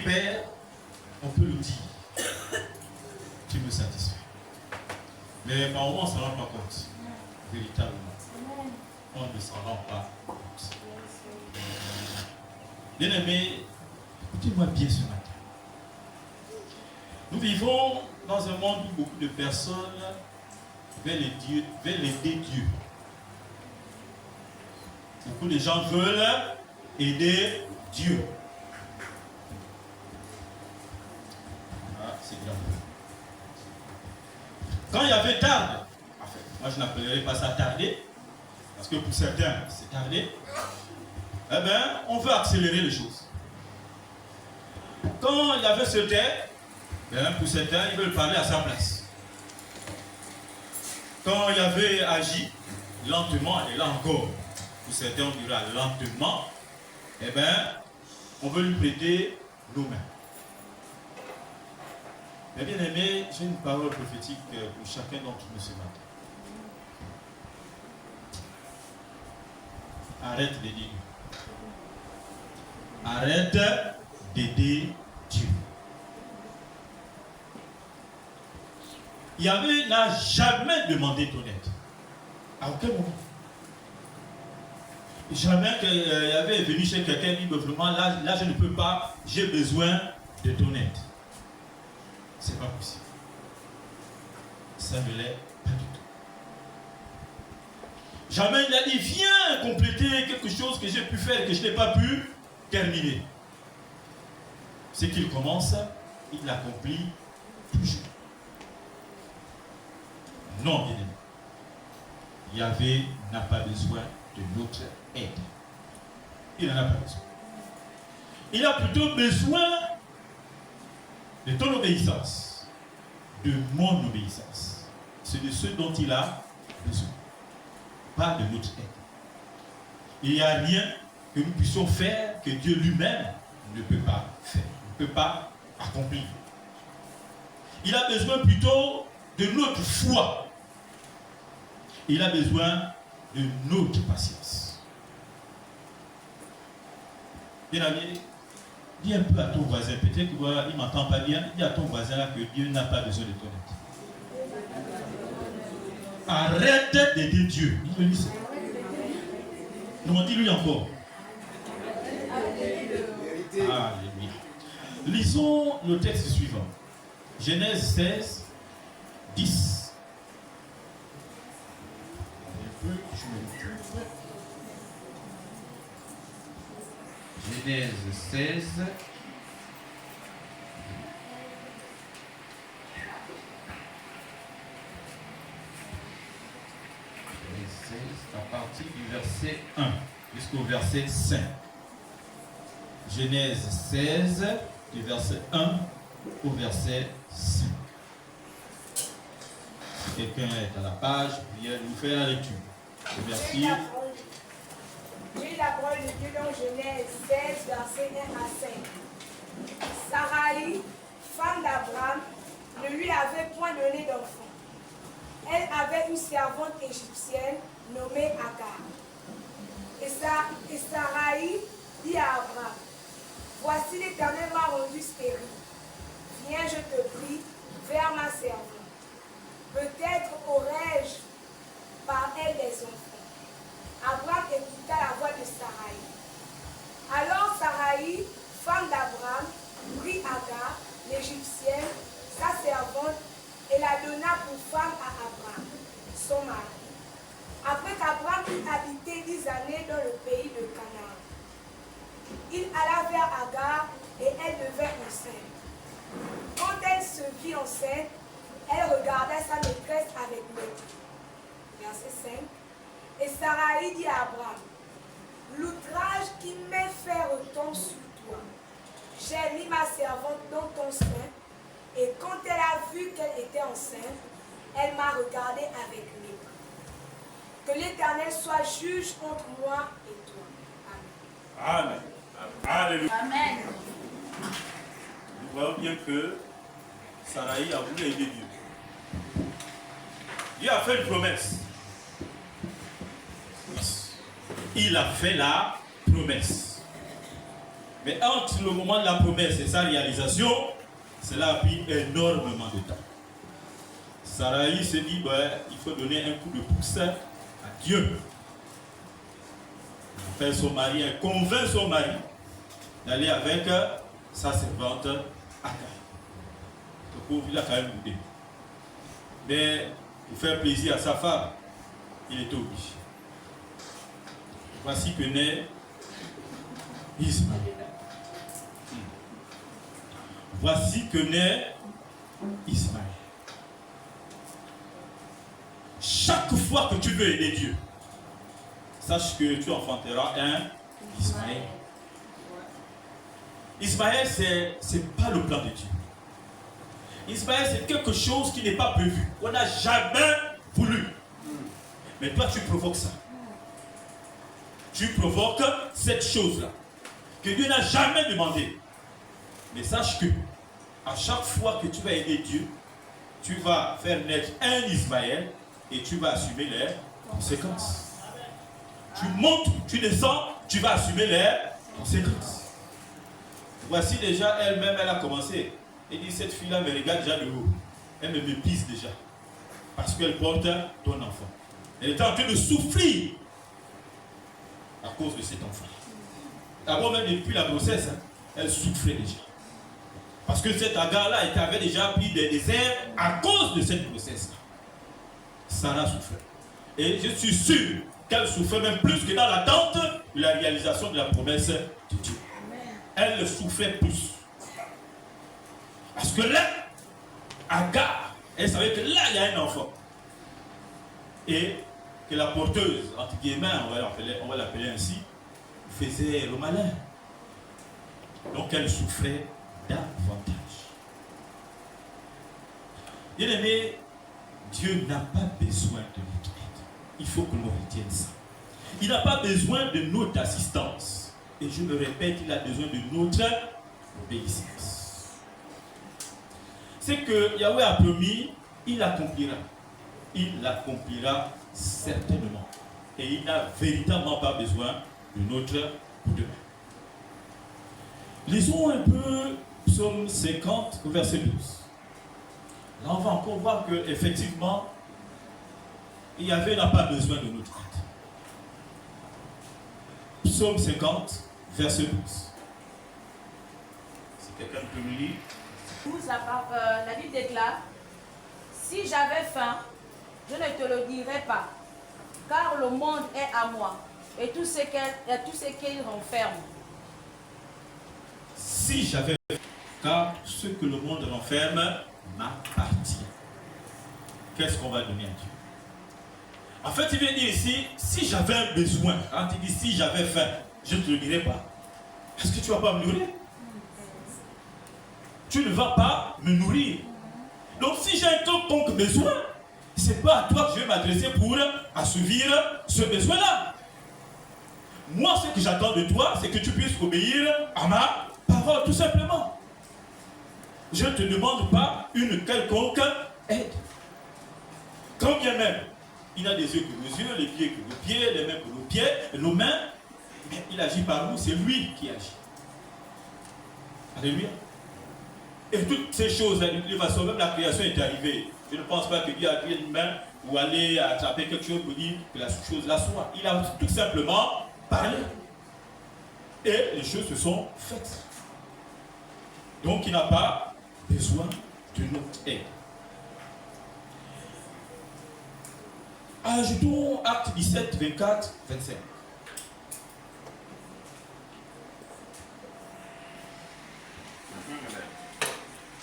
Père, on peut le dire. Tu me satisfais. Mais par moment, on ne s'en rend pas compte. Véritablement. On ne s'en rend pas compte. Bien-aimés, écoutez-moi bien ce matin. Nous vivons dans un monde où beaucoup de personnes veulent aider Dieu. Beaucoup de gens veulent aider Dieu. Ah, c'est bien. Quand il y avait tarde, enfin, moi je n'appellerai pas ça tarder, parce que pour certains c'est tardé, eh bien, on veut accélérer les choses. Quand il y avait ce terre, pour certains, ils veulent parler à sa place. Quand il y avait agi lentement, et là encore, pour certains on dira lentement, eh bien, on veut lui prêter nos mains. Mais bien aimé, j'ai une parole prophétique pour chacun d'entre nous ce matin. Arrête d'aider Dieu. Arrête d'aider Dieu. Yahvé n'a jamais demandé ton aide. À aucun moment. Jamais que Yahvé est venu chez quelqu'un et dit vraiment là je ne peux pas, j'ai besoin de ton aide. C'est pas possible. Ça ne l'est pas du tout. Jamais il a dit viens compléter quelque chose que j'ai pu faire et que je n'ai pas pu terminer. Ce qu'il commence, il l'accomplit toujours. Non, bien aimé. Yahvé n'a pas besoin de notre aide. Il n'en a pas besoin. Il a plutôt besoin de ton obéissance, de mon obéissance. C'est de ce dont il a besoin. Pas de notre aide. Il n'y a rien que nous puissions faire que Dieu lui-même ne peut pas faire, ne peut pas accomplir. Il a besoin plutôt de notre foi. Il a besoin de notre patience. Bien aimé, dis un peu à ton voisin, peut-être qu'il ne m'entend pas bien, dis à ton voisin là que Dieu n'a pas besoin de ton aide. Arrête d'aider Dieu. Non, dis-lui encore. Alléluia. Lisons le texte suivant. Genèse 16, 10. Genèse 16. À partir du verset 1 jusqu'au verset 5. Genèse 16, du verset 1 au verset 5. Si quelqu'un est à la page, il nous fait la lecture. Merci. J'ai la parole de Dieu dans Genèse 16, verset 1 à 5. Sarai, femme d'Abraham, ne lui avait point donné d'enfant. Elle avait une servante égyptienne nommée Agar. Et Sarai dit à Abraham, voici l'Éternel m'a rendu stérile. Viens, je te prie, vers ma servante. Peut-être aurais-je par elle des enfants. Abraham écouta la voix de Sarai. Alors Sarai, femme d'Abraham, prit Agar, l'Égyptienne, sa servante, et la donna pour femme à Abraham, son mari. Après qu'Abraham eut habité 10 années dans le pays de Canaan, il alla vers Agar et elle devint enceinte. Quand elle se vit enceinte, elle regarda sa maîtresse avec mépris. Verset 5. Et Sarai dit à Abraham, l'outrage qui m'est fait retombe sur toi. J'ai mis ma servante dans ton sein, et quand elle a vu qu'elle était enceinte, elle m'a regardé avec mépris. Que l'Éternel soit juge entre moi et toi. Amen. Alléluia. Amen. Nous voyons bien que Sarai a voulu aider Dieu. Dieu a fait une promesse. Il a fait la promesse. Mais entre le moment de la promesse et sa réalisation, cela a pris énormément de temps. Sarai s'est dit, il faut donner un coup de pouce à Dieu. Elle fait son mari, elle convainc son mari d'aller avec sa servante Agar. Le pauvre, il a quand même boudé. Mais pour faire plaisir à sa femme, il était obligé. Voici que naît Ismaël. Voici que naît Ismaël. Chaque fois que tu veux aider Dieu, sache que tu enfanteras un Ismaël. Ismaël, ce n'est pas le plan de Dieu. Ismaël, c'est quelque chose qui n'est pas prévu. On n'a jamais voulu. Mais toi, tu provoques ça. Tu provoques cette chose-là que Dieu n'a jamais demandé. Mais sache que à chaque fois que tu vas aider Dieu, tu vas faire naître un Ismaël et tu vas assumer les conséquences. Tu montes, tu descends, tu vas assumer les conséquences. Voici déjà elle-même, elle a commencé. Elle dit, cette fille-là me regarde déjà de haut. Elle me méprise déjà. Parce qu'elle porte ton enfant. Elle était en train de souffrir à cause de cet enfant. D'abord, même depuis la grossesse, elle souffrait déjà. Parce que cette Agar-là avait déjà pris des déserts à cause de cette grossesse. Sarah souffrait. Et je suis sûr qu'elle souffrait même plus que dans l'attente de la réalisation de la promesse de Dieu. Elle le souffrait plus. Parce que là, Agar, elle savait que là, il y a un enfant. Et que la porteuse, entre guillemets, on va l'appeler ainsi, faisait le malin. Donc elle souffrait davantage. Bien aimé, Dieu n'a pas besoin de notre aide. Il faut que l'on retienne ça. Il n'a pas besoin de notre assistance. Et je me répète, il a besoin de notre obéissance. C'est que Yahweh a promis, il accomplira. Il l'accomplira certainement. Et il n'a véritablement pas besoin de notre coup de main. Lisons un peu Psaume 50, verset 12. Là, on va encore voir qu'effectivement, Yahweh n'a pas besoin de notre aide. Psaume 50, verset 12. Si quelqu'un peut me lire. La Bible déclare, si j'avais faim, je ne te le dirais pas, car le monde est à moi, et tout ce qu'il renferme. Si j'avais faim, car ce que le monde renferme m'appartient. Qu'est-ce qu'on va donner à Dieu? En fait, il vient dire ici, si j'avais un besoin, quand il dit si j'avais faim, je ne te le dirais pas. Est-ce que tu ne vas pas me nourrir? Tu ne vas pas me nourrir. Donc si j'ai un quelconque besoin, ce n'est pas à toi que je vais m'adresser pour assouvir ce besoin-là. Moi, ce que j'attends de toi, c'est que tu puisses obéir à ma parole, tout simplement. Je ne te demande pas une quelconque aide. Quand bien même, il a des yeux que nos yeux, les pieds que nos pieds, les mains que nos pieds, nos mains, mais il agit par nous, c'est lui qui agit. Alléluia. Et toutes ces choses, de toute façon, même la création est arrivée. Je ne pense pas que Dieu a créé une main ou aller attraper quelque chose pour dire que la chose là soit. Il a tout simplement parlé. Et les choses se sont faites. Donc il n'a pas besoin de notre aide. Ajoutons Acte 17, 24, 25.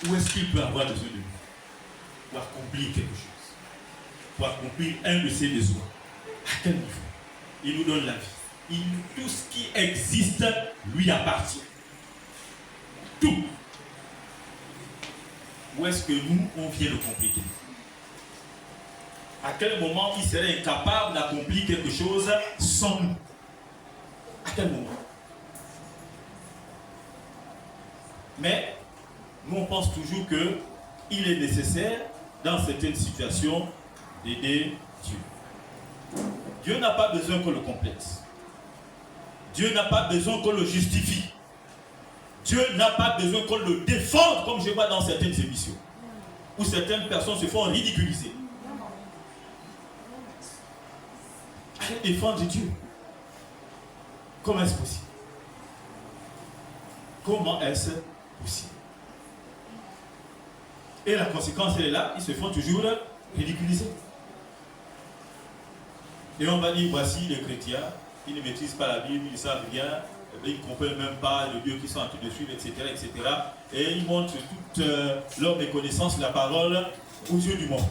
Où est-ce qu'il peut avoir besoin de nous pour accomplir quelque chose, pour accomplir un de ses besoins? À quel niveau? Il nous donne la vie. Tout ce qui existe lui appartient. Tout. Où est-ce que nous, on vient le compliquer? À quel moment il serait incapable d'accomplir quelque chose sans nous? À quel moment? Mais nous, on pense toujours qu'il est nécessaire, dans certaines situations, d'aider Dieu. Dieu n'a pas besoin qu'on le complexe. Dieu n'a pas besoin qu'on le justifie. Dieu n'a pas besoin qu'on le défende comme je vois dans certaines émissions. Où certaines personnes se font ridiculiser. Allez défendre Dieu. Comment est-ce possible? Comment est-ce possible? Et la conséquence elle est là, ils se font toujours ridiculiser. Et on va dire, voici les chrétiens, ils ne maîtrisent pas la Bible, ils ne savent rien, ils ne comprennent même pas le Dieu qui sont en train de suivre, etc., etc. Et ils montrent toute leur méconnaissance de la parole aux yeux du monde.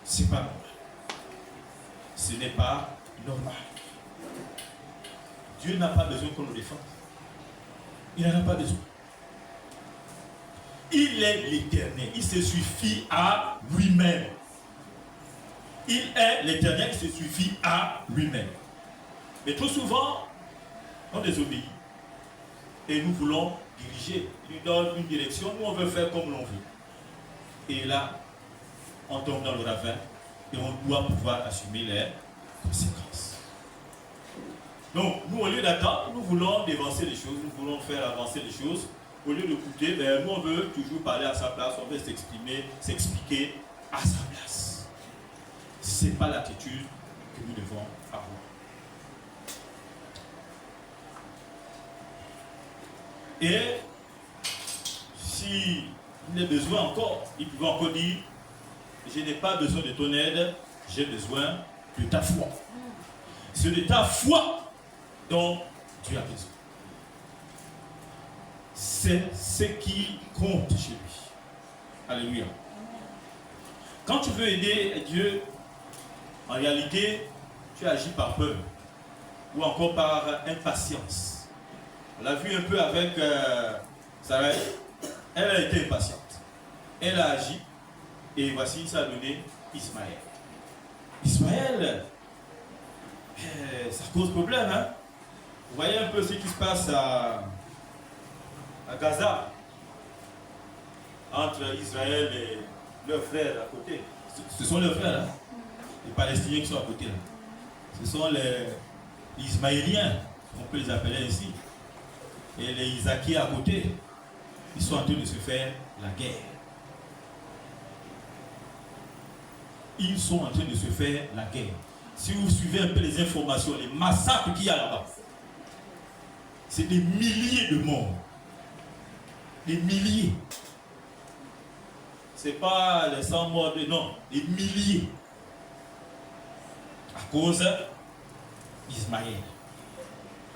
C'est pas normal. Ce n'est pas normal. Dieu n'a pas besoin qu'on le défende. Il n'en a pas besoin. Il est l'Éternel. Il se suffit à lui-même. Il est l'Éternel. Il se suffit à lui-même. Mais trop souvent, on désobéit. Et nous voulons diriger. Il nous donne une direction. Nous, on veut faire comme l'on veut. Et là, on tombe dans le ravin. Et on doit pouvoir assumer les conséquences. Donc, nous, au lieu d'attendre, nous voulons dévancer les choses. Nous voulons faire avancer les choses. Au lieu d'écouter, nous on veut toujours parler à sa place, on veut s'exprimer, s'expliquer à sa place. Ce n'est pas l'attitude que nous devons avoir. Et s'il y a besoin encore, il peut encore dire, je n'ai pas besoin de ton aide, j'ai besoin de ta foi. C'est de ta foi dont tu as besoin. C'est ce qui compte chez lui. Alléluia. Quand tu veux aider Dieu, en réalité, tu agis par peur ou encore par impatience. On l'a vu un peu avec Sarah. Elle a été impatiente. Elle a agi et voici, ça a donné Ismaël. Ismaël, ça cause problème. Hein? Vous voyez un peu ce qui se passe à Gaza, entre Israël et leurs frères à côté. Ce sont leurs frères, hein? Les Palestiniens qui sont à côté. Là. Ce sont les Ismaéliens, on peut les appeler ainsi. Et les Isakiens à côté, ils sont en train de se faire la guerre. Ils sont en train de se faire la guerre. Si vous suivez un peu les informations, les massacres qu'il y a là-bas, c'est des milliers de morts. Des milliers. Ce n'est pas les 100 morts, non, des milliers. À cause d'Ismaël.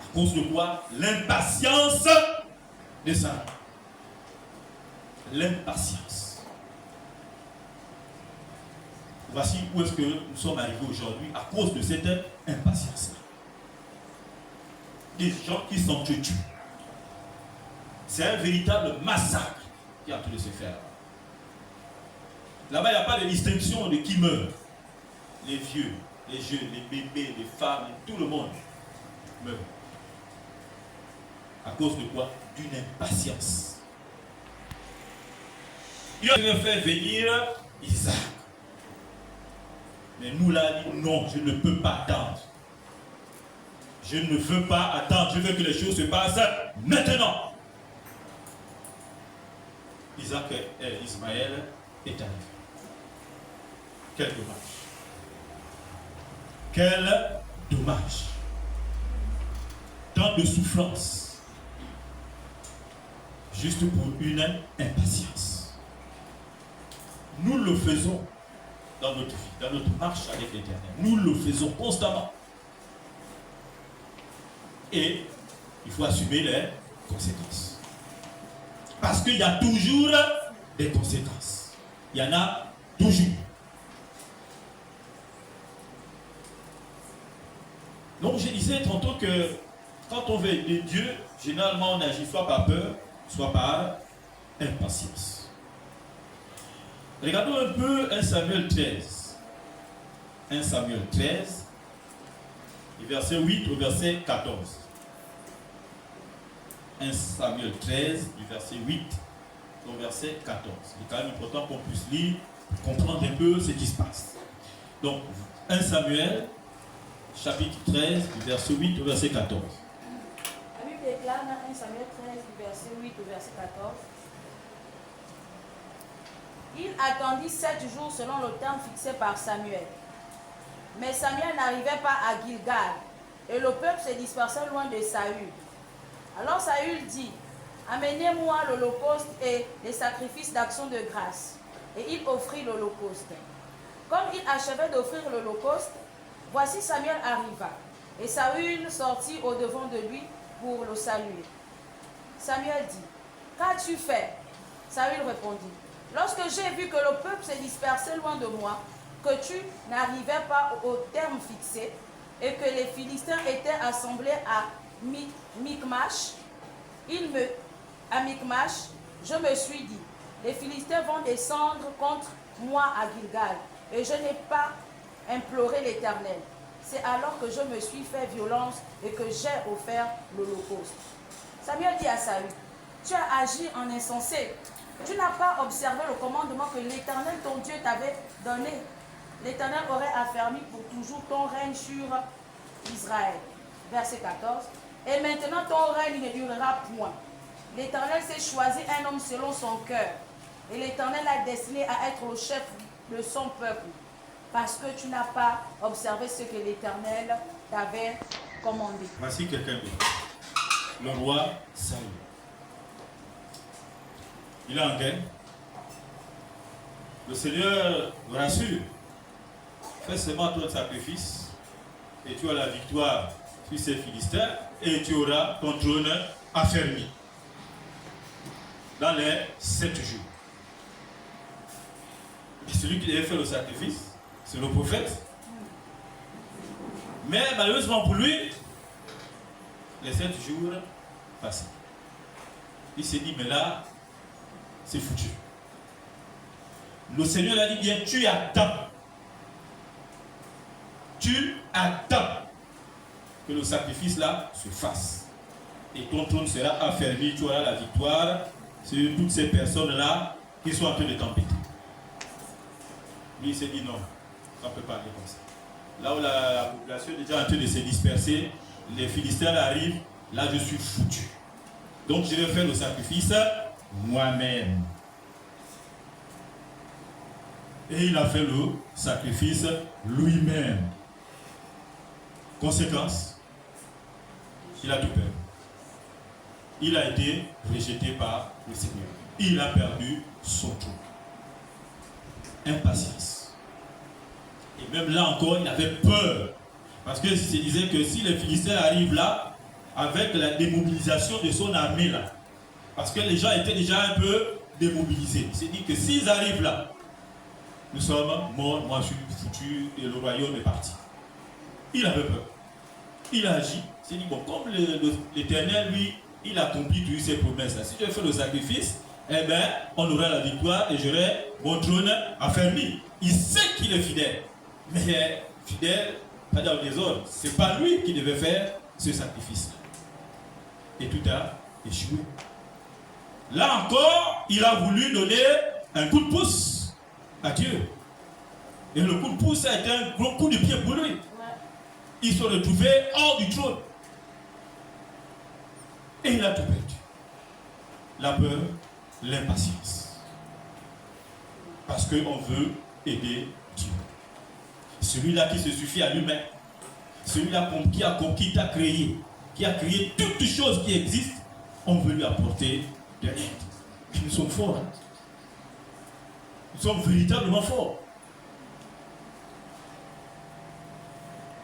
À cause de quoi? L'impatience de Sarah. L'impatience. Voici où est-ce que nous sommes arrivés aujourd'hui à cause de cette impatience-là. Des gens qui s'entretuent. C'est un véritable massacre qui est en train de se faire. Là-bas, il n'y a pas de distinction de qui meurt. Les vieux, les jeunes, les bébés, les femmes, tout le monde meurt. À cause de quoi? D'une impatience. Dieu veut faire venir Isaac. Mais nous là, dit non, je ne peux pas attendre. Je ne veux pas attendre. Je veux que les choses se passent maintenant. Ismaël est arrivé. Quel dommage. Quel dommage. Tant de souffrance. Juste pour une impatience. Nous le faisons dans notre vie, dans notre marche avec l'Éternel. Nous le faisons constamment. Et il faut assumer les conséquences. Parce qu'il y a toujours des conséquences. Il y en a toujours. Donc je disais tantôt que quand on veut aider Dieu, généralement on agit soit par peur, soit par impatience. Regardons un peu 1 Samuel 13. 1 Samuel 13, du verset 8 au verset 14. 1 Samuel 13, du verset 8 au verset 14. Il est quand même important qu'on puisse lire, comprendre un peu ce qui se passe. Donc, 1 Samuel, chapitre 13, du verset 8 au verset 14. La Bible déclare dans 1 Samuel 13, 8 au verset 14. Il attendit 7 jours selon le terme fixé par Samuel. Mais Samuel n'arrivait pas à Gilgal, et le peuple se dispersait loin de Saül. Alors Saül dit, amenez-moi l'holocauste et les sacrifices d'action de grâce. Et il offrit l'holocauste. Comme il achevait d'offrir l'holocauste, voici Samuel arriva. Et Saül sortit au-devant de lui pour le saluer. Samuel dit, qu'as-tu fait? Saül répondit, lorsque j'ai vu que le peuple se dispersait loin de moi, que tu n'arrivais pas au terme fixé, et que les Philistins étaient assemblés à Michmash, je me suis dit, les Philistins vont descendre contre moi à Gilgal, et je n'ai pas imploré l'Éternel. C'est alors que je me suis fait violence et que j'ai offert l'holocauste. Samuel dit à Saül, tu as agi en insensé. Tu n'as pas observé le commandement que l'Éternel, ton Dieu, t'avait donné. L'Éternel aurait affermi pour toujours ton règne sur Israël. Verset 14. Et maintenant ton règne ne durera point. L'Éternel s'est choisi un homme selon son cœur. Et l'Éternel l'a destiné à être le chef de son peuple. Parce que tu n'as pas observé ce que l'Éternel t'avait commandé. Voici quelqu'un d'autre. Le roi Saül. Il est en guerre. Le Seigneur vous rassure. Fais seulement ton sacrifice et tu as la victoire sur ces Philistins et tu auras ton trône affermi dans les 7 jours. Et celui qui devait faire le sacrifice, c'est le prophète. Mais malheureusement pour lui, les 7 jours passent. Il s'est dit, mais là, c'est foutu. Le Seigneur a dit bien, tu attends. Tu attends que le sacrifice là se fasse. Et ton trône sera affermi, tu auras la victoire sur toutes ces personnes-là qui sont en train de t'embêter. Lui, il s'est dit non, ça ne peut pas aller comme ça. Là où la population est déjà en train de se disperser, les Philistins arrivent, là je suis foutu. Donc je vais faire le sacrifice moi-même. Et il a fait le sacrifice lui-même. Conséquence, il a tout perdu. Il a été rejeté par le Seigneur. Il a perdu son trône. Impatience. Et même là encore, il avait peur. Parce qu'il se disait que si les Philistins arrivent là, avec la démobilisation de son armée là, parce que les gens étaient déjà un peu démobilisés. Il s'est dit que s'ils arrivent là, nous sommes morts, moi je suis foutu et le royaume est parti. Il avait peur. Il a agi. Il s'est dit, bon, comme l'Éternel, lui, il accomplit toutes ses promesses là. Si je fais le sacrifice, eh bien, on aura la victoire et j'aurai mon trône affermi. Il sait qu'il est fidèle. Mais fidèle, pas dans le désordre. Ce n'est pas lui qui devait faire ce sacrifice. Et tout a échoué. Là encore, il a voulu donner un coup de pouce à Dieu. Et le coup de pouce a été un gros coup de pied pour lui. Ils se sont retrouvés hors du trône. Et il a tout perdu. La peur, l'impatience. Parce qu'on veut aider Dieu. Celui-là qui se suffit à lui-même. Celui-là qui t'a créé. Qui a créé toutes les choses qui existent. On veut lui apporter de l'aide. Et nous sommes forts. Hein? Nous sommes véritablement forts.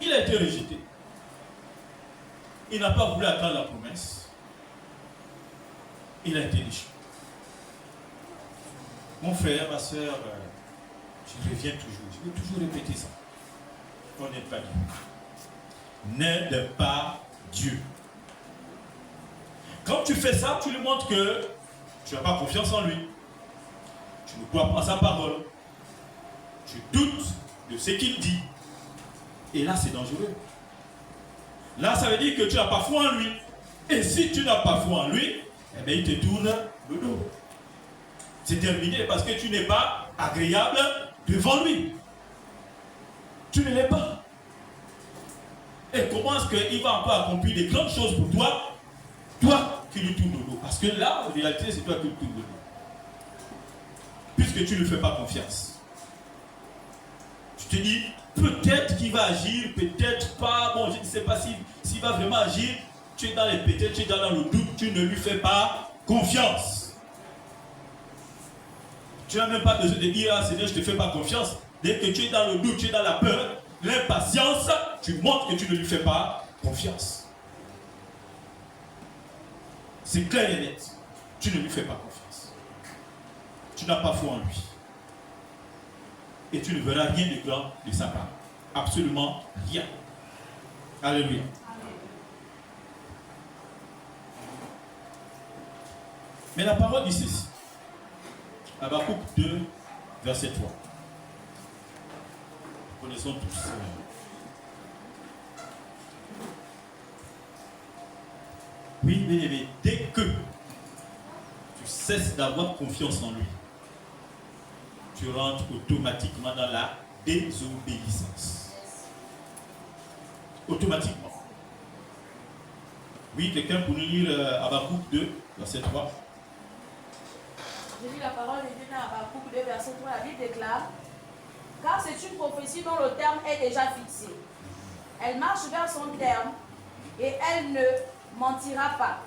Il a été rejeté. Il n'a pas voulu attendre la promesse. Il a été déchu. Mon frère, ma soeur, je reviens toujours. Je vais toujours répéter ça. On n'est pas Dieu. N'aide pas Dieu. Quand tu fais ça, tu lui montres que tu n'as pas confiance en lui. Tu ne crois pas à sa parole. Tu doutes de ce qu'il dit. Et là, c'est dangereux. Là, ça veut dire que tu n'as pas foi en lui. Et si tu n'as pas foi en lui, eh bien, il te tourne le dos. C'est terminé parce que tu n'es pas agréable devant lui. Tu ne l'es pas. Et comment est-ce qu'il va encore accomplir des grandes choses pour toi? Toi qui lui tourne le dos. Parce que là, en réalité, c'est toi qui lui tourne le dos. Puisque tu ne lui fais pas confiance. Tu te dis, peut-être qu'il va agir, peut-être pas. Bon, je ne sais pas s'il va vraiment agir. Tu es dans les peut-être, tu es dans le doute, tu ne lui fais pas confiance. Tu n'as même pas besoin de dire, ah Seigneur, je ne te fais pas confiance. Dès que tu es dans le doute, tu es dans la peur, l'impatience, tu montres que tu ne lui fais pas confiance. C'est clair et net. Tu ne lui fais pas confiance. Tu n'as pas foi en lui. Et tu ne verras rien de grand de sa part. Absolument rien. Alléluia. Mais la parole dit ceci. Habakkuk 2, verset 3. Nous connaissons tous. Oui, bien aimé, dès que tu cesses d'avoir confiance en lui, tu rentres automatiquement dans la désobéissance. Automatiquement. Oui, quelqu'un pour nous lire Habakkuk 2, verset 3. Je lis la parole de Dieu dans Habakkuk 2, verset 3. La Bible déclare: car c'est une prophétie dont le terme est déjà fixé. Elle marche vers son terme et elle ne mentira pas.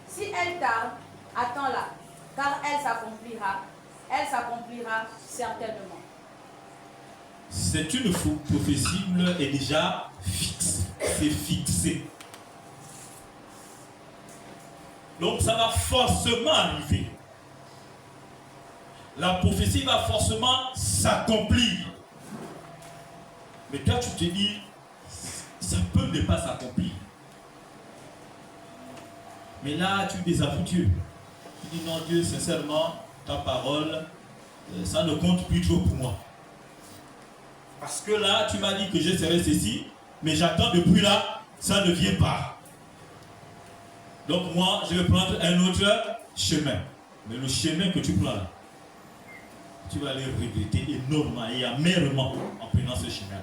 Si elle tarde, attends-la, car elle s'accomplira. Elle s'accomplira certainement. C'est une prophétie qui est déjà fixe. C'est fixé. Donc ça va forcément arriver. La prophétie va forcément s'accomplir. Mais toi tu te dis, ça peut ne pas s'accomplir. Mais là tu désavoues Dieu. Tu dis non Dieu, sincèrement, ta parole, ça ne compte plus trop pour moi. Parce que là tu m'as dit que je serais ceci, mais j'attends depuis là, ça ne vient pas. Donc moi je vais prendre un autre chemin. Mais le chemin que tu prends là, tu vas les regretter énormément et amèrement en prenant ce chemin.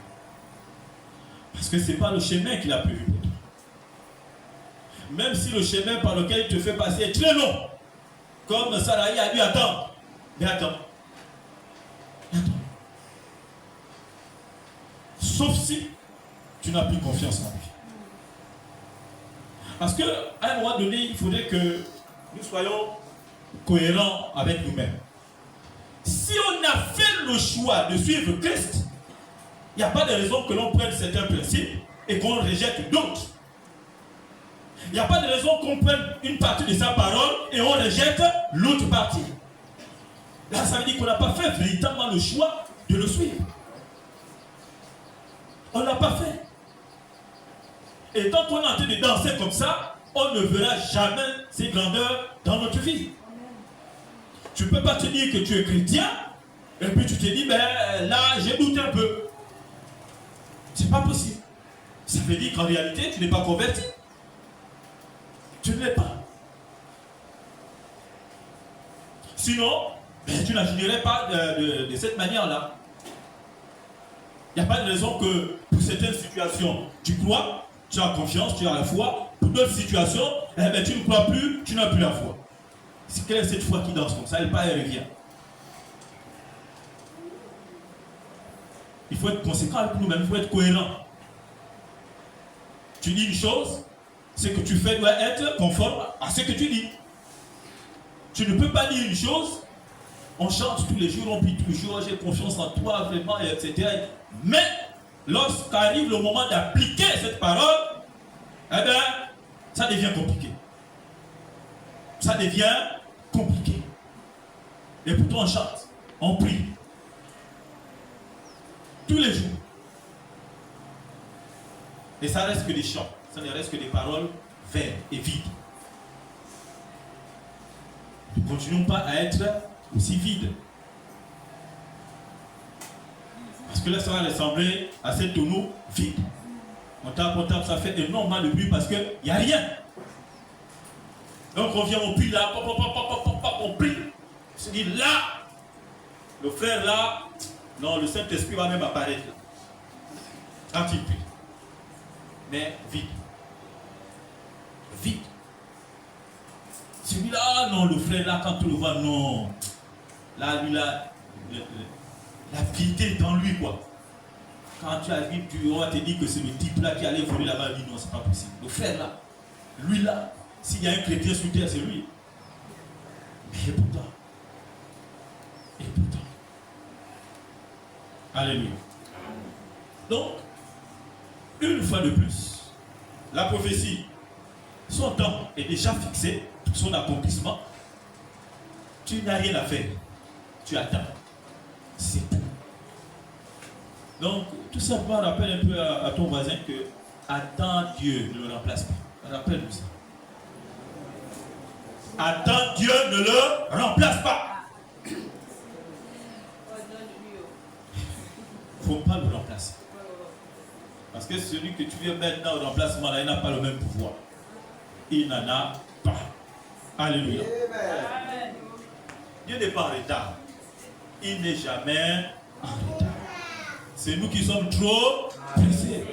Parce que ce n'est pas le chemin qu'il a prévu pour toi. Même si le chemin par lequel il te fait passer est très long, comme Saraï a dû attendre. Mais attends. Sauf si tu n'as plus confiance en lui. Parce qu'à un moment donné, il faudrait que nous soyons cohérents avec nous-mêmes. Si on a fait le choix de suivre Christ, il n'y a pas de raison que l'on prenne certains principes et qu'on rejette d'autres. Il n'y a pas de raison qu'on prenne une partie de sa parole et on rejette l'autre partie. Là, ça veut dire qu'on n'a pas fait véritablement le choix de le suivre. On ne l'a pas fait. Et tant qu'on est en train de danser comme ça, on ne verra jamais ces grandeurs dans notre vie. Tu ne peux pas te dire que tu es chrétien et puis tu te dis, ben là, j'ai douté un peu. C'est pas possible. Ça veut dire qu'en réalité, tu n'es pas converti. Tu ne l'es pas. Sinon, ben, tu n'agirais pas de cette manière-là. Il n'y a pas de raison que pour certaines situations, tu crois, tu as confiance, tu as la foi. Pour d'autres situations, eh ben, tu ne crois plus, tu n'as plus la foi. C'est quelle est cette foi qui danse comme ça? Elle part et revient. Il faut être conséquent avec nous-mêmes, il faut être cohérent. Tu dis une chose, ce que tu fais doit être conforme à ce que tu dis. Tu ne peux pas dire une chose, on chante tous les jours, on prie tous les jours, j'ai confiance en toi, vraiment, etc. Mais lorsqu'arrive le moment d'appliquer cette parole, eh bien, ça devient compliqué. Ça devient compliqué. Et pourtant on chante, on prie. Tous les jours. Et ça reste que des chants. Ça ne reste que des paroles vaines et vides. Nous ne continuons pas à être aussi vides. Parce que là, ça va ressembler à ces tonneaux vides. On tape, ça fait énormément de bruit parce qu'il n'y a rien. Donc on vient, on prie là, on prie. On se dit là, le frère là, non, le Saint-Esprit va même apparaître là. Quand il prie. Mais vide. Vide. Celui-là, non, le frère là, quand tu le vois, non. Là, lui, là, la piété est en lui, quoi. Quand tu arrives, on va te dire que c'est le type là qui allait voler là-bas, il dit non, c'est pas possible. Le frère là, lui là, s'il y a un chrétien sur terre, c'est lui. Et pourtant. Alléluia. Donc, une fois de plus, la prophétie, son temps est déjà fixé, son accomplissement. Tu n'as rien à faire. Tu attends. C'est tout. Donc, tout simplement, rappelle un peu à ton voisin que attends Dieu ne le remplace pas. Rappelle-nous ça. Attends Dieu ne le remplace pas. Il ne faut pas le remplacer. Parce que celui que tu viens maintenant au remplacement, là, il n'a pas le même pouvoir. Il n'en a pas. Alléluia. Amen. Dieu n'est pas en retard. Il n'est jamais en retard. C'est nous qui sommes trop pressés.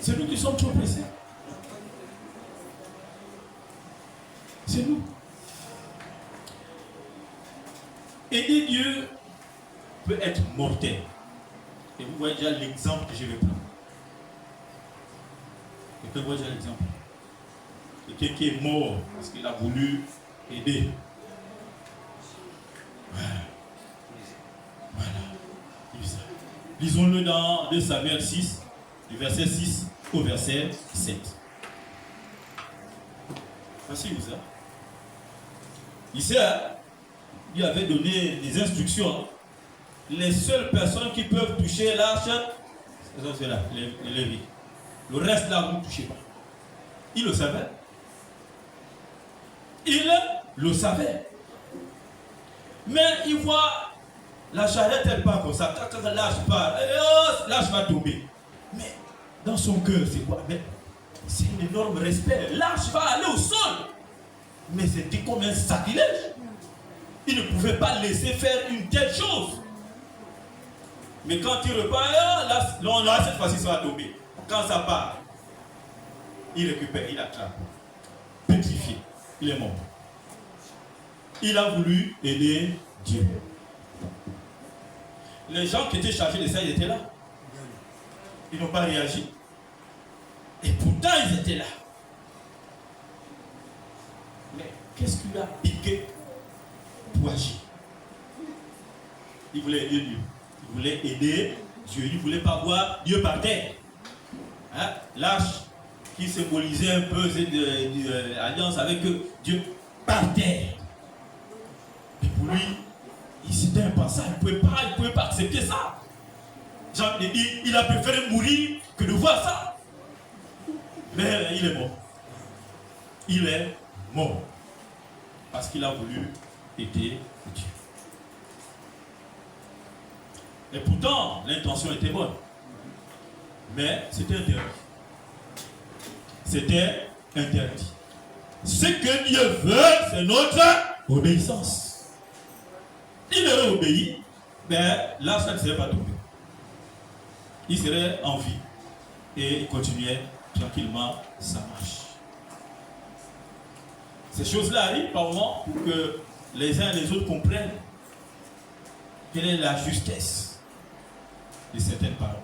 C'est nous qui sommes trop pressés. C'est nous. Aider Dieu peut être mortel. Et vous voyez déjà l'exemple que je vais prendre. Quelqu'un voit déjà l'exemple. Quelqu'un qui est mort parce qu'il a voulu aider. Voilà. Lisons-le dans 2 Samuel 6, du verset 6 au verset 7. Facile, ça. Ici, il avait donné des instructions. Les seules personnes qui peuvent toucher l'arche, c'est là, les Lévites. Le reste là, vous ne touchez pas. Il le savait. Il le savait. Mais il voit la charrette, elle part comme ça. Quand l'arche part, l'arche va tomber. Mais dans son cœur, c'est quoi? C'est un énorme respect. L'arche va aller au sol. Mais c'était comme un sacrilège. Il ne pouvait pas laisser faire une telle chose. Mais quand il repart, là, cette fois-ci, ça va tomber. Quand ça part, il récupère, il attrape. Pétrifié. Il est mort. Il a voulu aider Dieu. Les gens qui étaient chargés de ça, ils étaient là. Ils n'ont pas réagi. Et pourtant, ils étaient là. Mais qu'est-ce qui lui a piqué pour agir? Il voulait aider Dieu. Il voulait aider Dieu. Il ne voulait pas voir Dieu par terre. Hein? L'arche qui symbolisait un peu cette alliance avec Dieu par terre. Et pour lui, c'était impensable. Il ne pouvait pas accepter ça. Jean dit, il a préféré mourir que de voir ça. Mais il est mort. Il est mort. Parce qu'il a voulu aider Dieu. Et pourtant, l'intention était bonne. Mais c'était interdit. C'était interdit. Ce que Dieu veut, c'est notre obéissance. Il aurait obéi, mais là, ça ne serait pas tombé. Il serait en vie. Et il continuait tranquillement sa marche. Ces choses-là arrivent par moment pour que les uns et les autres comprennent quelle est la justesse de certaines paroles.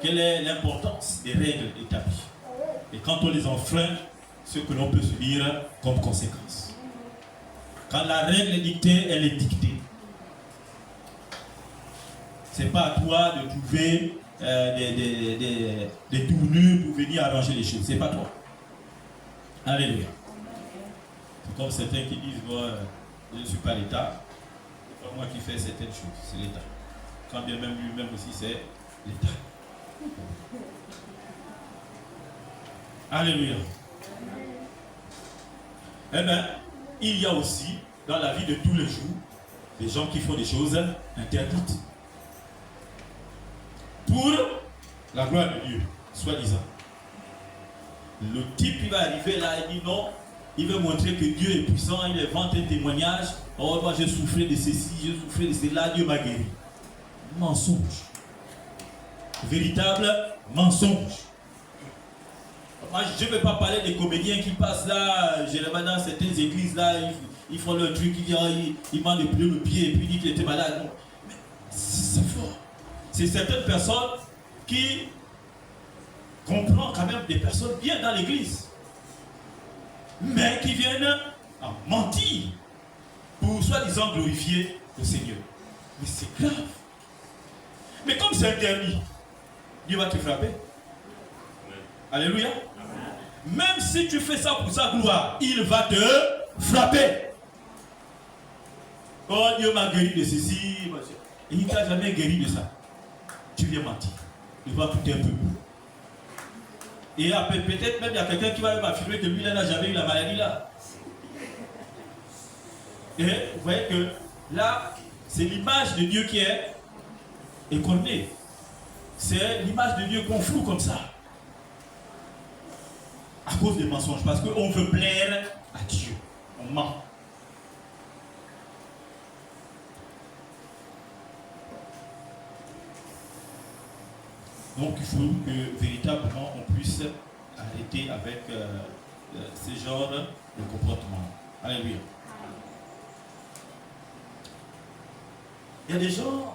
Quelle est l'importance des règles établies. Et quand on les enfreint, ce que l'on peut subir comme conséquence. Quand la règle est dictée, elle est dictée. Ce n'est pas à toi de trouver des tournures pour venir arranger les choses. Ce n'est pas toi. Alléluia. C'est comme certains qui disent, moi, je ne suis pas l'État. Ce n'est pas moi qui fais certaines choses, c'est l'État. Quand bien même lui-même aussi, c'est l'État. Alléluia. Eh bien, il y a aussi, dans la vie de tous les jours, des gens qui font des choses interdites. Pour la gloire de Dieu, soi-disant. Le type, il va arriver là, il dit non, il veut montrer que Dieu est puissant, il invente un témoignage. Oh, moi j'ai souffert de ceci, j'ai souffert de cela, Dieu m'a guéri. Mensonge. Véritable mensonge. Moi, je ne vais pas parler des comédiens qui passent là, généralement dans certaines églises là, ils font leur truc, ils m'ont dépilé le pied et puis ils disent qu'il était malade. Non. Mais c'est fort. C'est certaines personnes qui comprennent quand même des personnes bien dans l'église, mais qui viennent en mentir pour soi-disant glorifier le Seigneur. Mais c'est grave. Mais comme c'est interdit, Dieu va te frapper. Alléluia. Même si tu fais ça pour sa gloire, il va te frapper. Oh, Dieu m'a guéri de ceci. Et il ne t'a jamais guéri de ça. Tu viens mentir. Il va tout un peu. Et peut-être même il y a quelqu'un qui va même affirmer que lui, il n'a jamais eu la maladie là. Et vous voyez que là, c'est l'image de Dieu qui est écornée. C'est l'image de Dieu qu'on floue comme ça. À cause des mensonges. Parce qu'on veut plaire à Dieu. On ment. Donc il faut que véritablement on puisse arrêter avec ce genre de comportement. Alléluia. Il y a des gens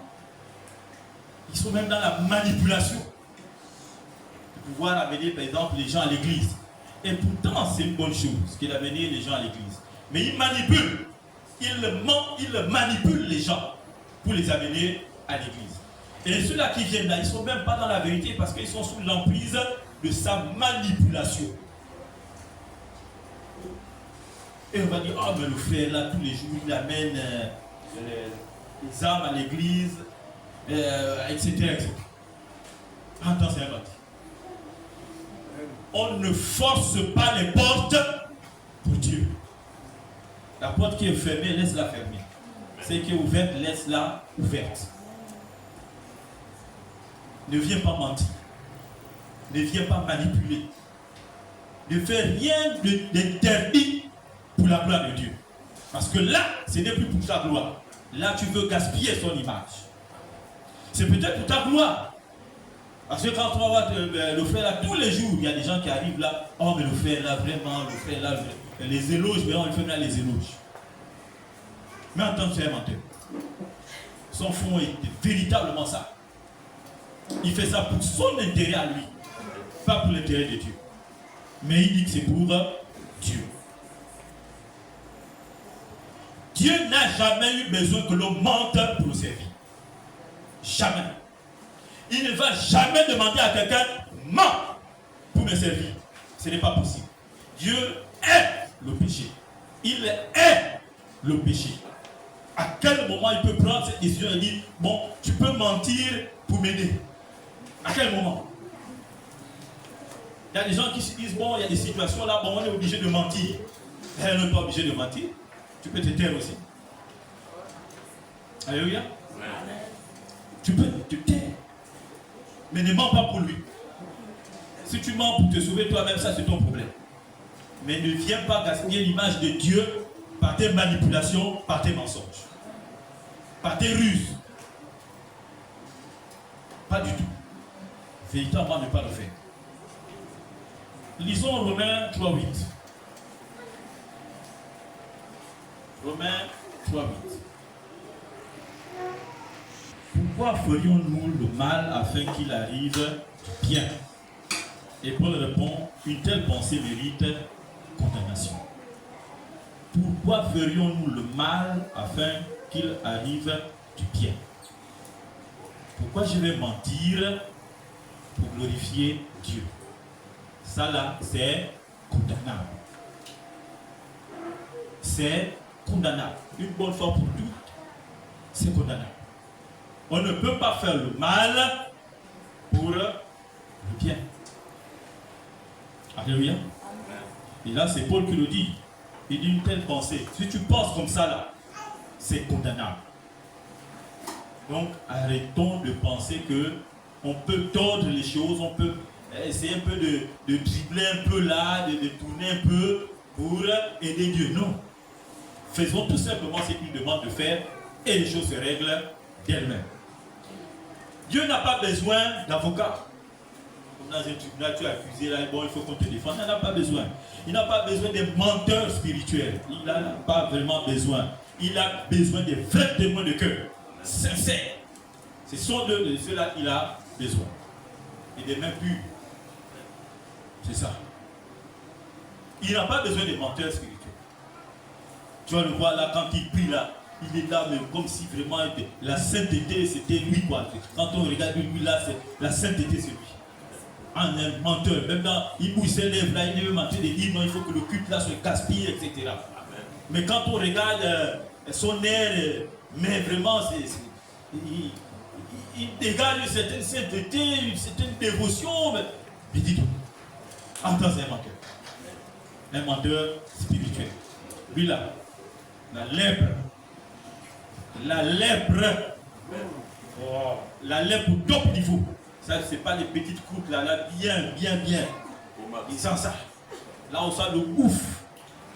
qui sont même dans la manipulation de pouvoir amener par exemple les gens à l'église. Et pourtant c'est une bonne chose qu'il amener les gens à l'église. Mais ils manipulent. Ils manipulent les gens pour les amener à l'église. Et ceux-là qui viennent là, ils ne sont même pas dans la vérité parce qu'ils sont sous l'emprise de sa manipulation. Et on va dire, oh mais le frère là, tous les jours, il amène les âmes à l'église, etc., etc. Attends, c'est un bâti. On ne force pas les portes pour Dieu. La porte qui est fermée, laisse-la fermée. Celle qui est ouverte, laisse-la ouverte. Ne viens pas mentir. Ne viens pas manipuler. Ne fais rien d'interdit pour la gloire de Dieu. Parce que là, ce n'est plus pour ta gloire. Là, tu veux gaspiller son image. C'est peut-être pour ta gloire. Parce que quand tu vas voir le frère là, tous les jours, il y a des gens qui arrivent là. Oh, mais le frère là, vraiment, le frère là, les éloges, mais on fait là les éloges. Mais en tant que c'est un menteur. Son fond est véritablement ça. Il fait ça pour son intérêt à lui, pas pour l'intérêt de Dieu. Mais il dit que c'est pour Dieu. Dieu n'a jamais eu besoin que l'on mente pour le servir. Jamais. Il ne va jamais demander à quelqu'un ment pour me servir. Ce n'est pas possible. Dieu est le péché. Il est le péché. À quel moment il peut prendre cette décision et dire bon, tu peux mentir pour m'aider? À quel moment? Il y a des gens qui se disent bon, il y a des situations là, bon, on est obligé de mentir. Elle n'est pas obligée de mentir. Tu peux te taire aussi. Alléluia. Tu peux te taire. Mais ne mens pas pour lui. Si tu mens pour te sauver toi-même, ça c'est ton problème. Mais ne viens pas gaspiller l'image de Dieu par tes manipulations, par tes mensonges, par tes ruses. Pas du tout. Véritablement ne pas le faire. Lisons Romains 3.8. Romains 3.8. Pourquoi ferions-nous le mal afin qu'il arrive du bien? Et Paul répond, une telle pensée mérite condamnation. Pourquoi ferions-nous le mal afin qu'il arrive du bien? Pourquoi je vais mentir pour glorifier Dieu? Ça là, c'est condamnable. C'est condamnable. Une bonne fois pour toutes, c'est condamnable. On ne peut pas faire le mal pour le bien. Alléluia. Et là, c'est Paul qui le dit. Il dit une telle pensée. Si tu penses comme ça là, c'est condamnable. Donc, arrêtons de penser que on peut tordre les choses, on peut essayer un peu de dribbler un peu là, de tourner un peu pour aider Dieu. Non. Faisons tout simplement ce qu'il nous demande de faire et les choses se règlent d'elles-mêmes. Dieu n'a pas besoin d'avocat. dans un tribunal, tu es accusé, là, bon, il faut qu'on te défende. Il n'en a pas besoin. Il n'a pas besoin des menteurs spirituels. Il n'en a pas vraiment besoin. Il a besoin des vrais témoins de cœur, sincères. Ce sont de ceux-là qu'il a besoin. Et des mains pures. C'est ça. Il n'a pas besoin des menteurs spirituels. Tu vas le voir là, quand il prie là, il est là, mais comme si vraiment la sainteté c'était lui quoi. Quand on regarde lui là, la sainteté c'est lui. Un menteur, même là, il bouge ses lèvres là, il est même en train de dire non, il faut que le culte là se gaspille, etc. Amen. Mais quand on regarde son air, mais vraiment, il dégage une certaine sainteté, une certaine dévotion. Mais dis-donc, entends un menteur. Un menteur spirituel. Lui là, la lèpre. La lèpre. Oh, la lèpre au top niveau. Ça, c'est pas les petites croûtes là, bien. Ils sentent ça. Là, on sent le ouf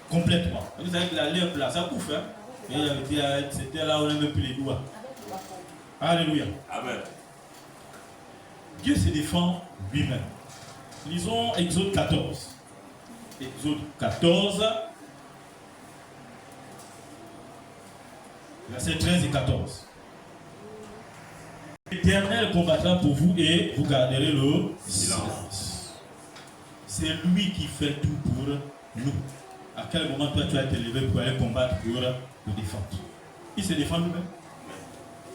complètement. Vous savez que la lèpre là, ça ouf, hein. Et c'était là où on n'a même plus les doigts. Alléluia. Amen. Dieu se défend lui-même. Lisons Exode 14. Exode 14. Versets 13 et 14. L'Éternel combattra pour vous et vous garderez le silence. C'est lui qui fait tout pour nous. À quel moment toi tu as été levé pour aller combattre pour le défendre? Il se défend lui-même.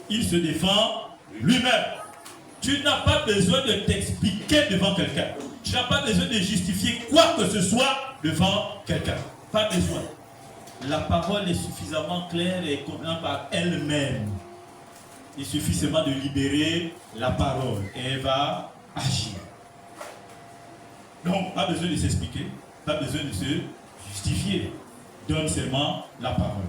Il se défend lui-même. Tu n'as pas besoin de t'expliquer devant quelqu'un. Tu n'as pas besoin de justifier quoi que ce soit devant quelqu'un. Pas besoin. La parole est suffisamment claire et convenable par elle-même. Il suffit seulement de libérer la parole et elle va agir. Donc, pas besoin de s'expliquer, pas besoin de se justifier. Donne seulement la parole.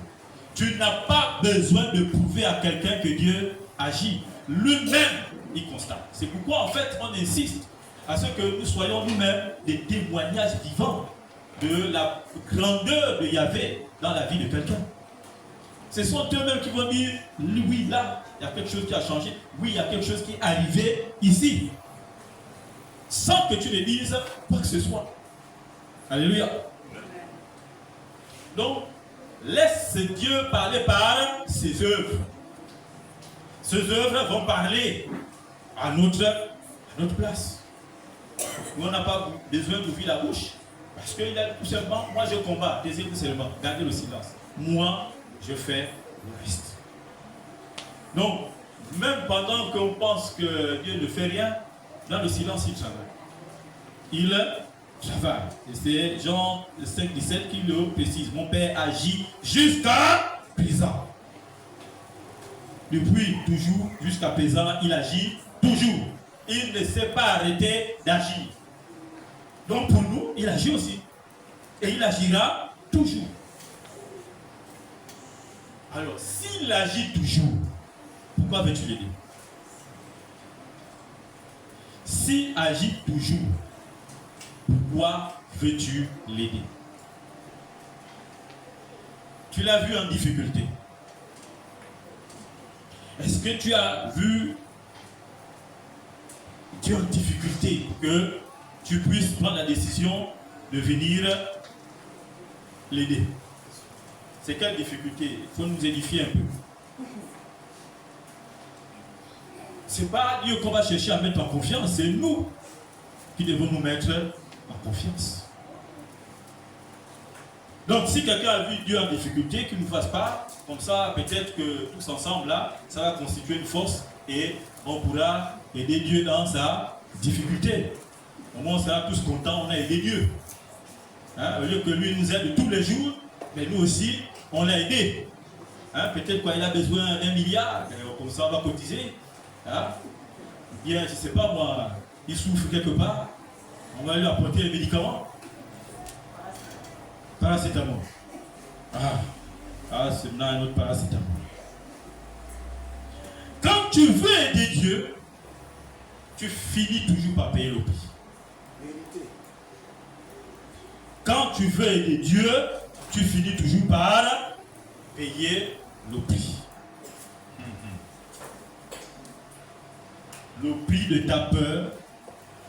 Tu n'as pas besoin de prouver à quelqu'un que Dieu agit. Lui-même, il constate. C'est pourquoi, en fait, on insiste à ce que nous soyons nous-mêmes des témoignages vivants de la grandeur de Yahvé dans la vie de quelqu'un. Ce sont eux-mêmes qui vont dire, oui, là, il y a quelque chose qui a changé. Oui, il y a quelque chose qui est arrivé ici. Sans que tu ne dises quoi que ce soit. Alléluia. Donc, laisse Dieu parler par ses œuvres. Ses œuvres vont parler à notre place. Nous, on n'a pas besoin d'ouvrir la bouche. Parce qu'il a tout simplement, moi je combats, désirez-vous seulement, gardez le silence. Moi, je fais le reste. Donc, même pendant qu'on pense que Dieu ne fait rien, dans le silence, il travaille. Il travaille. Et c'est Jean 5, 17 qui le précise. Mon Père agit jusqu'à présent. Depuis toujours, jusqu'à présent, il agit toujours. Il ne s'est pas arrêté d'agir. Donc pour nous, il agit aussi. Et il agira toujours. Alors, s'il agit toujours, pourquoi veux-tu l'aider? S'il agit toujours, pourquoi veux-tu l'aider? Tu l'as vu en difficulté. Est-ce que tu as vu Dieu en difficulté pour que tu puisses prendre la décision de venir l'aider? C'est quelle difficulté? Il faut nous édifier un peu. Ce n'est pas Dieu qu'on va chercher à mettre en confiance, c'est nous qui devons nous mettre en confiance. Donc si quelqu'un a vu Dieu en difficulté, qu'il ne nous fasse pas, comme ça peut-être que tous ensemble là, ça va constituer une force et on pourra aider Dieu dans sa difficulté. Au moins on sera tous contents, on a aidé Dieu. Hein, au lieu que lui nous aide tous les jours, mais nous aussi, on l'a aidé. Hein, peut-être qu'il a besoin d'1 milliard, comme ça on va cotiser. Hein, bien, je ne sais pas moi, il souffre quelque part, on va lui apporter les médicaments. Paracétamol. C'est maintenant un autre paracétamol. Quand tu veux aider Dieu, tu finis toujours par payer le prix. Quand tu veux aider Dieu, tu finis toujours par payer le prix. Le prix de ta peur,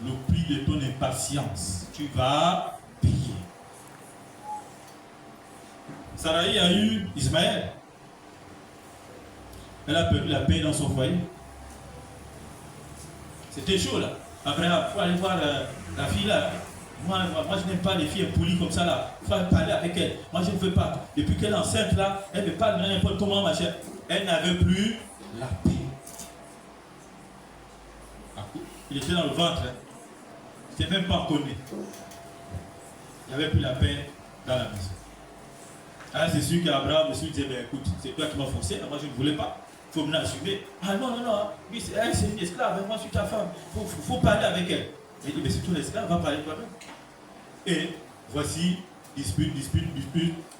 le prix de ton impatience. Tu vas payer. Sarai a eu Ismaël. Elle a perdu la paix dans son foyer. C'était chaud là. Abraham, il faut aller voir la fille là. Moi, je n'aime pas les filles impolies comme ça là. Il faut aller parler avec elle. Moi, je ne veux pas. Depuis qu'elle est enceinte là, elle me parle de n'importe comment, ma chère. Elle n'avait plus la paix. Il était dans le ventre. Il n'était même pas encore né. Il n'y avait plus la paix dans la maison. Alors c'est sûr qu'Abraham me disait, ben, écoute, c'est toi qui m'as forcé, moi je ne voulais pas. Il faut me l'assumer. Ah non, non, non, oui, c'est une esclave, moi je suis ta femme. Il faut parler avec elle. Il dit, mais c'est toi l'esclave, va parler toi-même. Et voici, dispute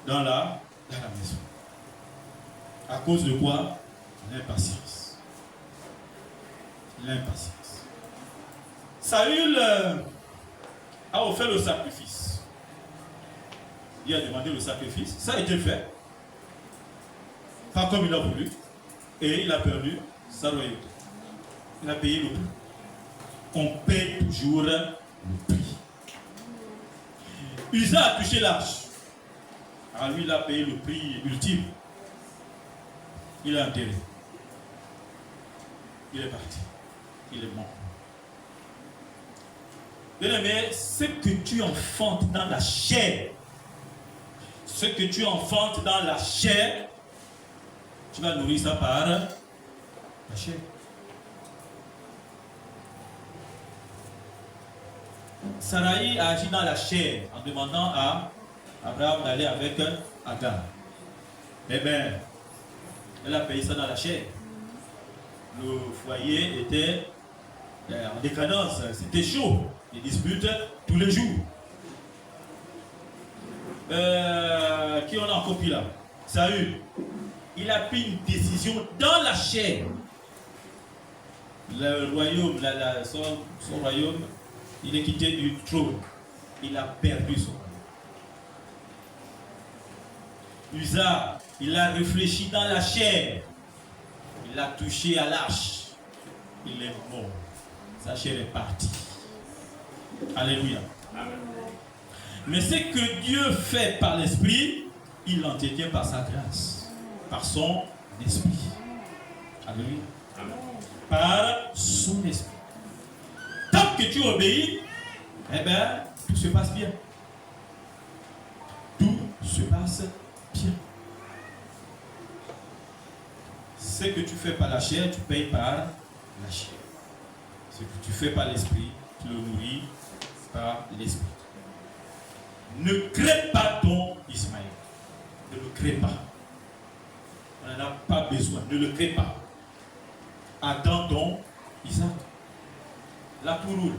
dans la maison. À cause de quoi? L'impatience. L'impatience. Saül a offert le sacrifice. Il a demandé le sacrifice. Ça a été fait. Pas comme il a voulu. Et il a perdu sa royauté. Il a payé le prix. On paye toujours le prix. Usa a touché l'arche. Alors lui, il a payé le prix ultime. Il est enterré. Il est parti. Il est mort. Bien-aimé, ce que tu enfantes dans la chair, ce que tu enfantes dans la chair, tu vas nourrir ça par la chair. Sarai a agi dans la chair en demandant à Abraham d'aller avec Agar. Eh bien, elle a payé ça dans la chair. Le foyer était en décadence, c'était chaud. Ils disputent tous les jours. Qui on a encore pris là? Saül. Il a pris une décision dans la chair. Le royaume, son royaume, il est quitté du trône. Il a perdu son royaume. Usa, il a réfléchi dans la chair. Il a touché à l'arche. Il est mort. Sa chair est partie. Alléluia. Amen. Mais ce que Dieu fait par l'esprit, il l'entretient par sa grâce, par son esprit. Alléluia. Amen. Par son esprit. Tant que tu obéis, eh bien, tout se passe bien. Tout se passe bien. Ce que tu fais par la chair, tu payes par la chair. Ce que tu fais par l'esprit, tu le nourris par l'esprit. Ne crée pas ton Ismaël. Ne le crée pas. On n'en a pas besoin. Ne le crée pas. Attends ton Isaac. Là tout roule.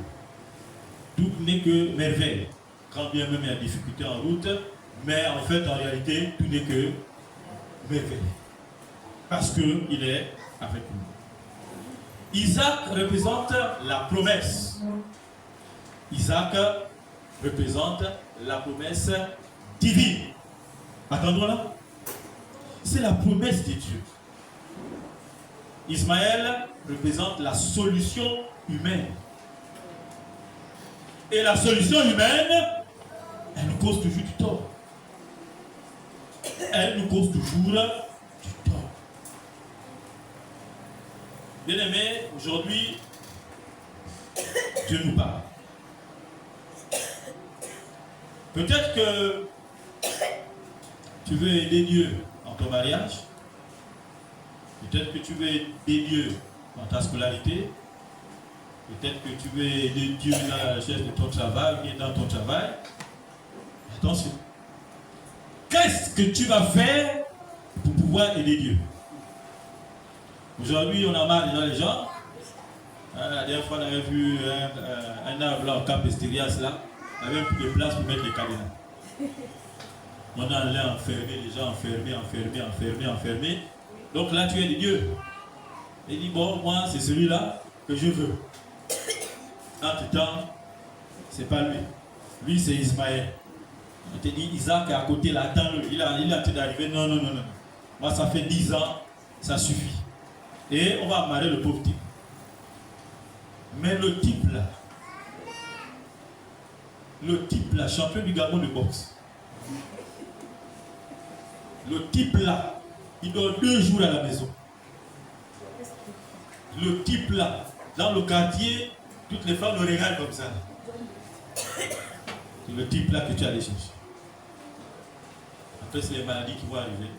Tout n'est que merveille. Quand bien même il y a des difficultés en route, mais en fait en réalité tout n'est que merveille. Parce qu'il est avec nous. Isaac représente la promesse. Isaac représente la promesse divine. Attendons là. C'est la promesse de Dieu. Ismaël représente la solution humaine. Et la solution humaine, elle nous cause toujours du tort. Elle nous cause toujours du tort. Bien-aimés, aujourd'hui, Dieu nous parle. Peut-être que tu veux aider Dieu dans ton mariage. Peut-être que tu veux aider Dieu dans ta scolarité. Peut-être que tu veux aider Dieu dans la recherche de ton travail ou dans ton travail. Attention. Qu'est-ce que tu vas faire pour pouvoir aider Dieu? Aujourd'hui, on a marre déjà les gens. La dernière fois, on avait vu un arbre là au Cap Estérias là. Il n'y avait plus de place pour mettre les cadenas. On allait enfermer les gens, enfermer. Donc là, tu es de Dieu. Il dit, bon, moi, c'est celui-là que je veux. Entre-temps, c'est pas lui. Lui, c'est Ismaël. On te dit, Isaac est à côté là, attends-le. Il a tout d'arriver. Non. Moi, ça fait 10 ans, ça suffit. Et on va amarrer le pauvre type. Mais le type là, Le type là, champion du Gabon de boxe. Le type là, il dort 2 jours à la maison. Le type là, dans le quartier, toutes les femmes le regardent comme ça. C'est le type là que tu allais chercher. Après, c'est les maladies qui vont arriver.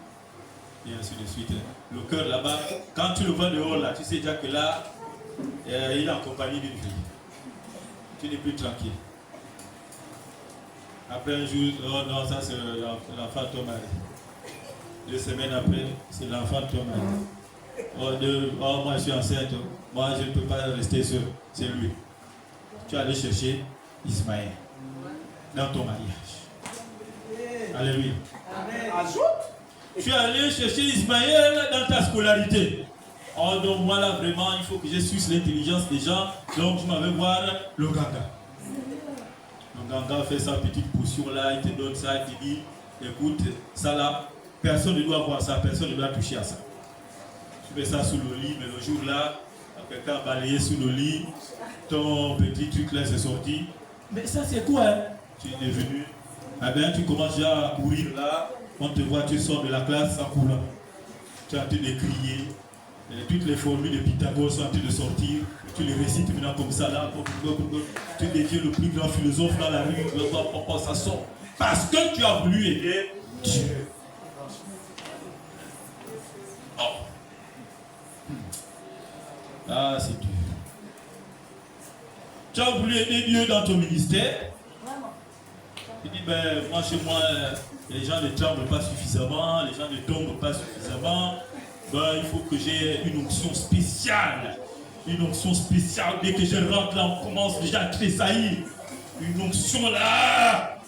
Et ainsi de suite. Le cœur là-bas, quand tu le vois dehors là, tu sais déjà que là, il est en compagnie d'une fille. Tu n'es plus tranquille. Après un jour, oh non, ça c'est l'enfant de ton mari. 2 semaines après, c'est l'enfant de ton mari. Oh, moi je suis enceinte, moi je ne peux pas rester seul, c'est lui. Tu es allé chercher Ismaël dans ton mariage. Alléluia. Tu es allé chercher Ismaël dans ta scolarité. Oh donc moi là vraiment, il faut que je suive l'intelligence des gens, donc je m'en vais voir le ganga. Le ganga fait sa petite potion là, il te donne ça, il te dit, écoute, ça là, personne ne doit voir ça, personne ne doit toucher à ça. Tu mets ça sous le lit, mais le jour là, quelqu'un a balayé sous le lit, ton petit truc là s'est sorti. Mais ça c'est quoi hein? Tu es venu, eh bien tu commences déjà à courir là, on te voit, tu sors de la classe en courant. Tu es en train de crier, et toutes les formules de Pythagore sont en train de sortir, tu les récites maintenant comme ça là, tu deviens le plus grand philosophe dans la rue, ça sort. Parce que tu as voulu aider Dieu. Oh. Ah, c'est dur. Tu as voulu aider Dieu dans ton ministère. Tu dis, ben, moi chez moi, les gens ne tremblent pas suffisamment, les gens ne tombent pas suffisamment. Ben, il faut que j'ai une onction spéciale. Une onction spéciale. Dès que je rentre là, on commence déjà à tressaillir. Une onction là.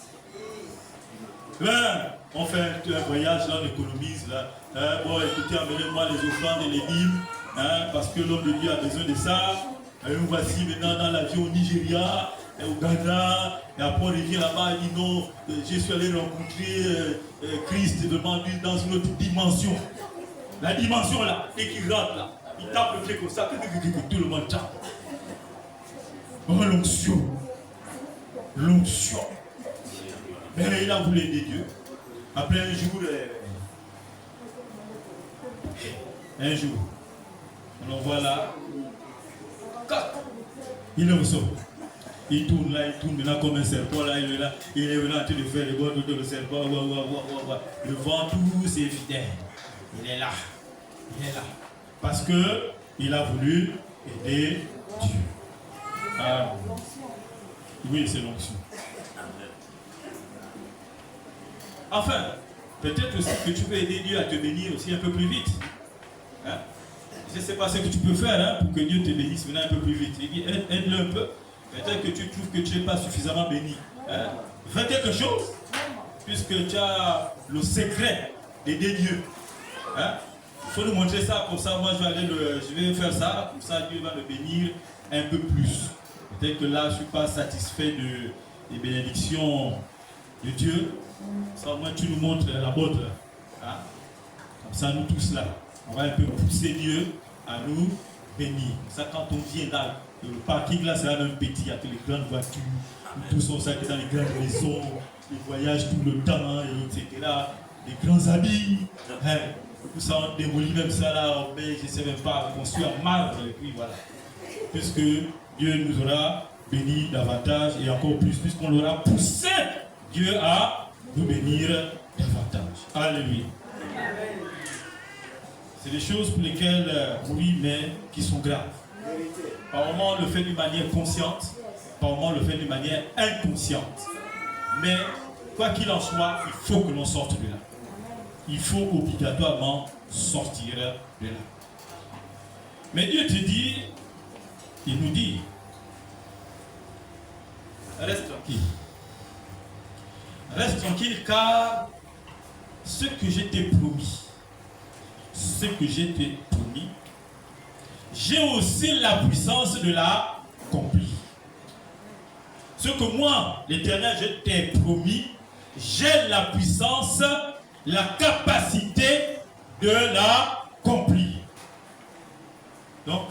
Ben, on fait un voyage là, on économise là. Bon, écoutez, amenez-moi les offrandes et les dîmes. Parce que l'homme de Dieu a besoin de ça. Et nous voici maintenant dans l'avion au Nigeria, au Ghana, et après on revient là-bas, il dit non, je suis allé rencontrer Christ dans une autre dimension. La dimension là, et qu'il rentre là, il tape le pied comme ça, tout le monde tape. Oh l'onction, l'onction. Mais il a voulu aider Dieu. Après un jour, on le voit là, il ressort. Il tourne là, il tourne maintenant comme un serpent là, il est là, il est là en train de faire le bon de le serpent, le vent tout c'est fidèle. Il est là, parce que il a voulu aider Dieu. Ah. Oui, c'est l'onction. Enfin, peut-être aussi que tu peux aider Dieu à te bénir aussi un peu plus vite. Hein? Je ne sais pas ce que tu peux faire pour que Dieu te bénisse maintenant un peu plus vite. Il dit, aide-le un peu. Peut-être que tu trouves que tu n'es pas suffisamment béni. Fais quelque chose, puisque tu as le secret d'aider Dieu. Il faut nous montrer ça, comme ça, moi je vais faire ça, comme ça Dieu va me bénir un peu plus. Peut-être que là, je ne suis pas satisfait des bénédictions de Dieu. Ça, au moins, tu nous montres la vôtre. Comme ça, nous tous là, on va un peu pousser Dieu à nous bénir. Ça, quand on vient là, le parking là, c'est là même petit, il y a que les grandes voitures, nous tous on s'arrête dans les grandes maisons, les voyages tout le temps, etc. Les grands habits. Tout ça, on démolit même ça là, on met, je ne sais même pas, construit en marbre, et puis voilà. Puisque Dieu nous aura bénis davantage et encore plus, puisqu'on l'aura poussé, Dieu à nous bénir davantage. Alléluia. C'est des choses pour lesquelles, oui, mais qui sont graves. Par moments, on le fait d'une manière consciente, par moments, on le fait d'une manière inconsciente. Mais, quoi qu'il en soit, il faut que l'on sorte de là. Il faut obligatoirement sortir de là. Mais Dieu te dit, il nous dit, reste tranquille. Reste tranquille car ce que je t'ai promis, j'ai aussi la puissance de l'accomplir. Ce que moi, l'Éternel, je t'ai promis, j'ai la puissance, la capacité de l'accomplir. Donc,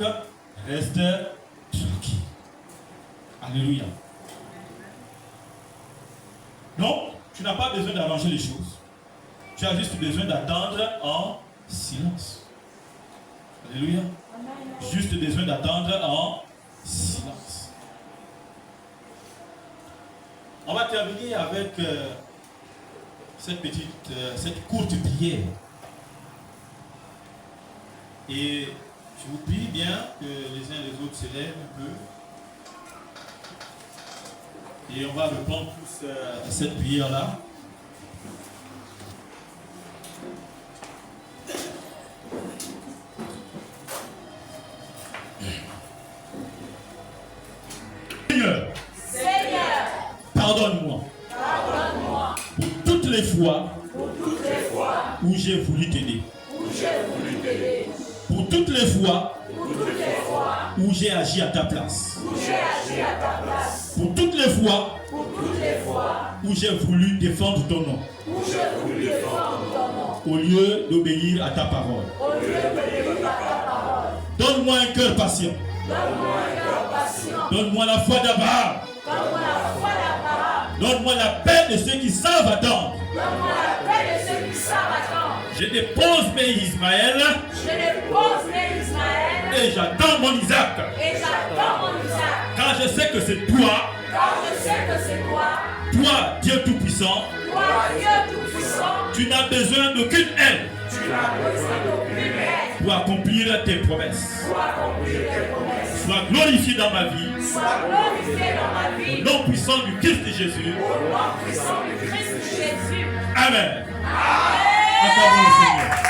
reste tranquille. Alléluia. Tu n'as pas besoin d'arranger les choses. Tu as juste besoin d'attendre en silence. Alléluia. Juste besoin d'attendre en silence. On va terminer avec cette courte prière. Et je vous prie bien que les uns et les autres se lèvent un peu. Et on va répondre tous à cette prière-là. Seigneur, pardonne-moi pour toutes les fois où j'ai voulu t'aider. Pour toutes les fois où j'ai agi à ta place. Pour toutes les fois où j'ai voulu défendre ton nom. Au lieu d'obéir à ta parole. Donne-moi un cœur patient. Donne-moi la foi d'Abraham. Donne-moi la paix de ceux qui savent attendre. Je dépose mes Ismaël. Et j'attends mon Isaac. Car je sais que c'est toi. Toi, Dieu Tout-Puissant. Tu n'as besoin d'aucune aide. Pour accomplir tes promesses. Sois glorifié dans ma vie. Au nom puissant du Christ Jésus. Amen. Acclamons le Seigneur.